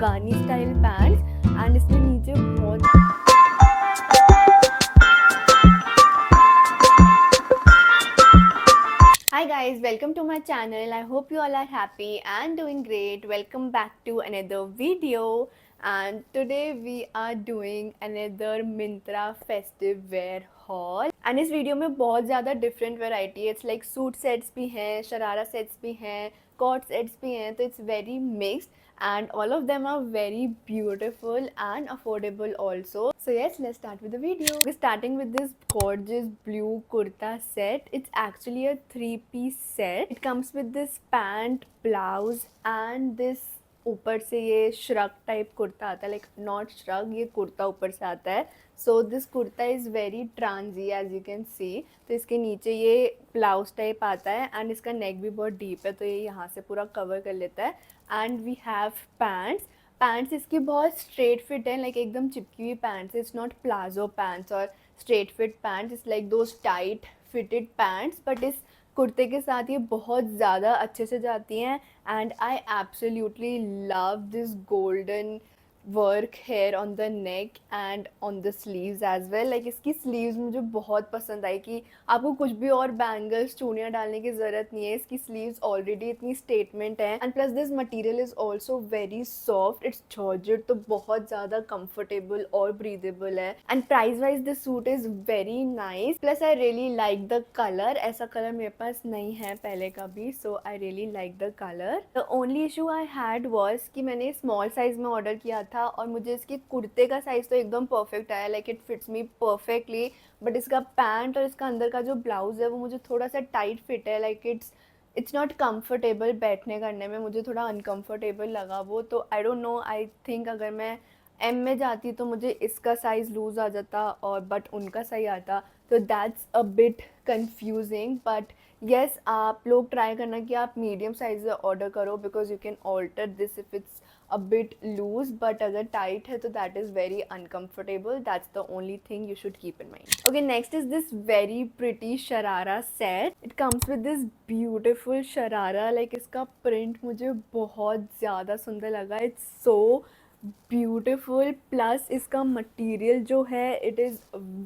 Afghani style pants and इसमें नीचे बहुत Hi guys, welcome to my channel. I hope you all are happy and doing great. Welcome back to another video, and today we are doing another Myntra festive wear haul. And इस video में बहुत ज़्यादा different variety है. It's like suit sets भी हैं, sharara sets भी हैं, cot sets भी हैं, तो it's very mixed and all of them are very beautiful and affordable also. So yes, let's start with the video. We're starting with this gorgeous blue kurta set. It's actually a 3-piece set. It comes with this pant, blouse and this ऊपर से ये shrug type kurta आता है, like not shrug, ये कुर्ता ऊपर से आता है. So this kurta is very trendy as you can see. तो इसके नीचे ये ब्लाउज टाइप आता है एंड इसका नेक भी बहुत डीप है, तो ये यहाँ से पूरा कवर कर लेता है. एंड वी हैव पैंट्स इसकी बहुत स्ट्रेट फिट है, लाइक एकदम चिपकी हुई pants. It's not palazzo pants और straight fit pants, it's like those tight fitted pants. But इस कुर्ते के साथ ये बहुत ज़्यादा अच्छे से जाती हैं and I absolutely love this golden work here on the neck and on the sleeves as well. Like इसकी स्लीव्स मुझे बहुत पसंद आई कि आपको कुछ भी और बैंगल्स चूड़ियाँ डालने की ज़रूरत नहीं है. इसकी स्लीव्स ऑलरेडी इतनी स्टेटमेंट है and plus this material is also very soft. It's georgette, तो बहुत ज़्यादा कंफर्टेबल और ब्रीदेबल है. And price wise this suit is very nice. Plus I really like the colour. ऐसा कलर मेरे पास नहीं है पहले का भी, so I really like the colour. The only issue I had was कि मैंने स्मॉल साइज़ में ऑर्डर किया था और मुझे इसके कुर्ते का साइज़ तो एकदम परफेक्ट आया, like it fits me perfectly. But इसका पैंट और इसका अंदर का जो ब्लाउज़ है वो मुझे थोड़ा सा टाइट फिट है, लाइक इट्स नॉट कंफर्टेबल. बैठने करने में मुझे थोड़ा अनकंफर्टेबल लगा वो. तो I don't know, I think अगर मैं एम में जाती तो मुझे इसका साइज़ लूज़ आ जाता और बट उनका सही आता. तो that's a bit confusing. But yes, आप लोग ट्राई करना कि आप मीडियम साइज़ ऑर्डर करो because you can alter this if it's a bit loose. But अगर tight है तो that is very uncomfortable. That's the only thing you should keep in mind. Okay, next is this very pretty sharara set. It comes with this beautiful sharara. Like इसका print मुझे बहुत ज़्यादा सुंदर लगा. It's so beautiful. Plus इसका material जो है it is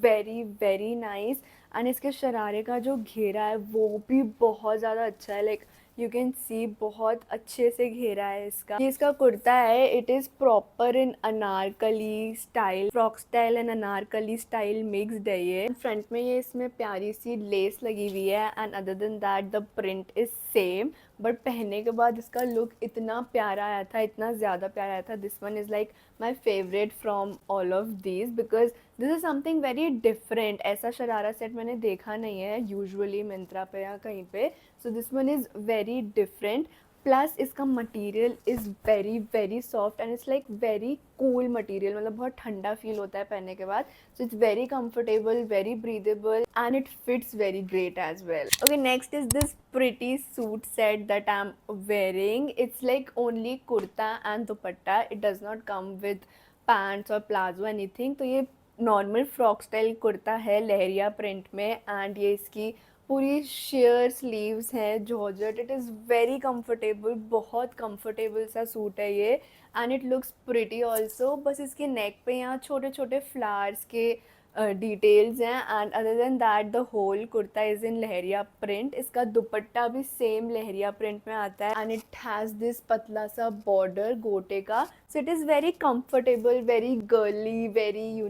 very very nice. And इसके शरारे का जो घेरा है वो भी बहुत ज़्यादा अच्छा है. लाइक यू कैन सी बहुत अच्छे से घेरा है इसका. ये इसका कुर्ता है, it is proper in Anarkali style, frock style and Anarkali style mixed है ये. फ्रंट में ये इसमें प्यारी सी लेस लगी हुई है and other than that the print is same. But पहनने के बाद इसका लुक इतना प्यारा आया था, इतना ज़्यादा प्यारा आया था. This one is like my favourite from all of these because this is something very different. ऐसा शरारा सेट मैंने देखा नहीं है यूजुअली मिंत्रा पे या कहीं पे. So this one is very different. Plus इसका material is very very soft and it's like very cool material. मतलब बहुत ठंडा फील होता है पहनने के बाद. So it's very comfortable, very breathable and it fits very great as well. Okay, next is this pretty suit set that I'm wearing. It's like only kurta and dupatta. It does not come with pants or plazo anything. तो ये normal frock style kurta है लहरिया print में and ये इसकी पूरी share sleeves हैं georgette. It is very comfortable, बहुत comfortable सा सूट है ये and it looks pretty also. बस इसके नेक पे यहाँ छोटे छोटे फ्लावर्स के डिटेल्स हैं and other than that the whole kurta is in leheriya print. इसका दुपट्टा भी सेम लहरिया प्रिंट में आता है एंड इट हैज़ दिस पतला सा बॉर्डर गोटे का. So it is very comfortable, very girly, very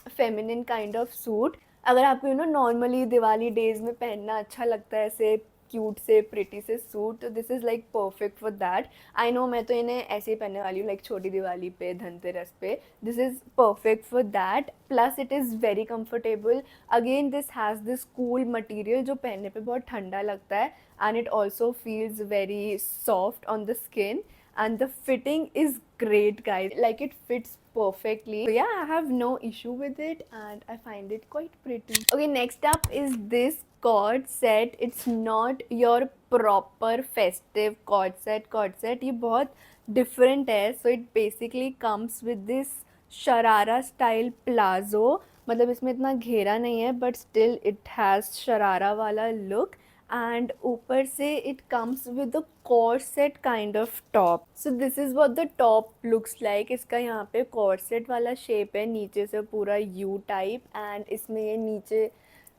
feminine kind of suit. अगर आपको नॉर्मली दिवाली डेज में पहनना अच्छा लगता है ऐसे क्यूट से प्रिटी से सूट, तो this is like perfect for that. I know मैं तो इन्हें ऐसे ही पहनने वाली हूँ लाइक छोटी दिवाली पे, धनतेरस पे. This is perfect for that. Plus it is very comfortable. Again this has this cool material जो पहनने पे बहुत ठंडा लगता है and it also feels very soft on the skin and the fitting is great guys, like it fits perfectly. So yeah, I have no issue with it and I find it quite pretty. Okay, next up is this cord set. It's not your proper festive cord set. ये बहुत different है. So it basically comes with this sharara style plazo. मतलब इसमें इतना घेरा नहीं है but still it has sharara वाला look and ऊपर से it comes with a corset kind of top. So this is what the top looks like. इसका यहाँ पे corset वाला shape है, नीचे से पूरा U type, and इसमें ये नीचे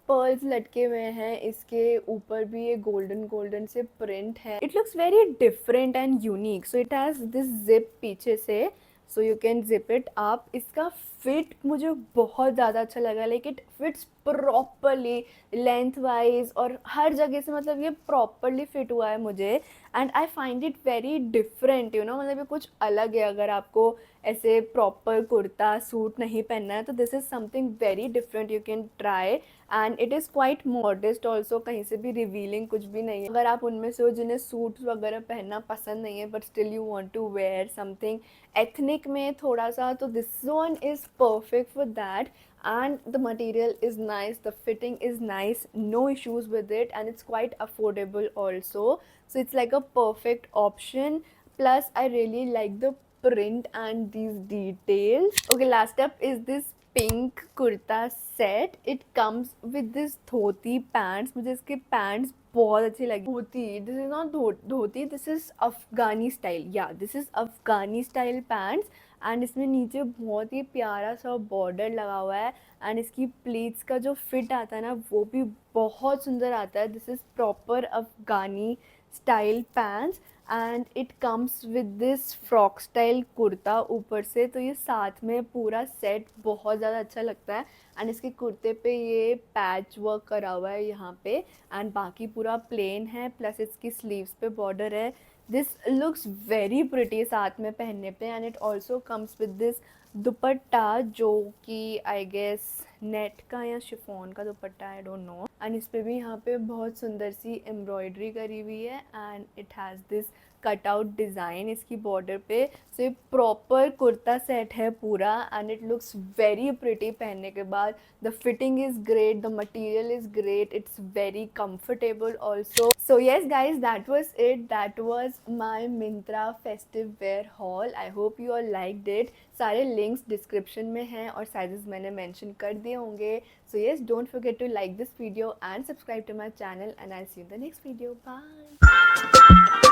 पर्ल्स लटके हुए हैं, इसके ऊपर भी ये गोल्डन गोल्डन से प्रिंट है. It looks very different and unique. So it has this zip पीछे से, so you can zip it up. इसका फिट मुझे बहुत ज़्यादा अच्छा लगा. Like it fits properly length wise और हर जगह से, मतलब ये प्रॉपरली फिट हुआ है मुझे. And I find it very different, you know, मतलब ये कुछ अलग है. अगर आपको ऐसे प्रॉपर कुर्ता सूट नहीं पहनना है तो this is something very different you can try. And it is quite modest also, कहीं से भी रिवीलिंग कुछ भी नहीं है. अगर आप उनमें से हो जिन्हें सूट्स वगैरह पहनना पसंद नहीं है but still you want to wear something ethnic में थोड़ा सा, तो this one is perfect for that. And the material is nice, the fitting is nice, no issues with it, and it's quite affordable also. So it's like a perfect option. Plus I really like the print and these details. Okay, last up is this pink kurta set. It comes with this dhoti pants. मुझे इसके pants बहुत अच्छी लगी. धोती, this is not dhoti, this is Afghani style. Yeah, this is Afghani style pants. And इसमें नीचे बहुत ही प्यारा सा बॉर्डर लगा हुआ है. एंड इसकी प्लीट्स का जो फिट आता है ना वो भी बहुत सुंदर आता है. This is proper Afghani style pants and it comes with this frock style kurta ऊपर से. तो ये साथ में पूरा सेट बहुत ज़्यादा अच्छा लगता है. एंड इसके कुर्ते पे ये पैच वर्क करा हुआ है यहाँ पे, एंड बाकी पूरा प्लेन है. प्लस इसकी स्लीव्स पे बॉर्डर है. दिस लुक्स वेरी प्रिटी साथ में पहनने पे. And it also comes with this दुपट्टा जो कि आई गेस नेट का या शिफॉन का दुपट्टा, आई डोंट नो. एंड इस पे भी यहाँ पे बहुत सुंदर सी एम्ब्रॉयडरी करी हुई है. And it has this cut out design इसकी बॉर्डर पे. सो ये प्रॉपर कुर्ता सेट है पूरा. And it looks very pretty पहनने के बाद. The fitting is great, the material is great, it's very comfortable also. So yes guys, that was it. That was my Myntra festive wear haul. I hope you all liked it. सारे links description में हैं और sizes मैंने mention कर दिए होंगे. So yes, don't forget to like this video and subscribe to my channel, and I see you in the next video. Bye.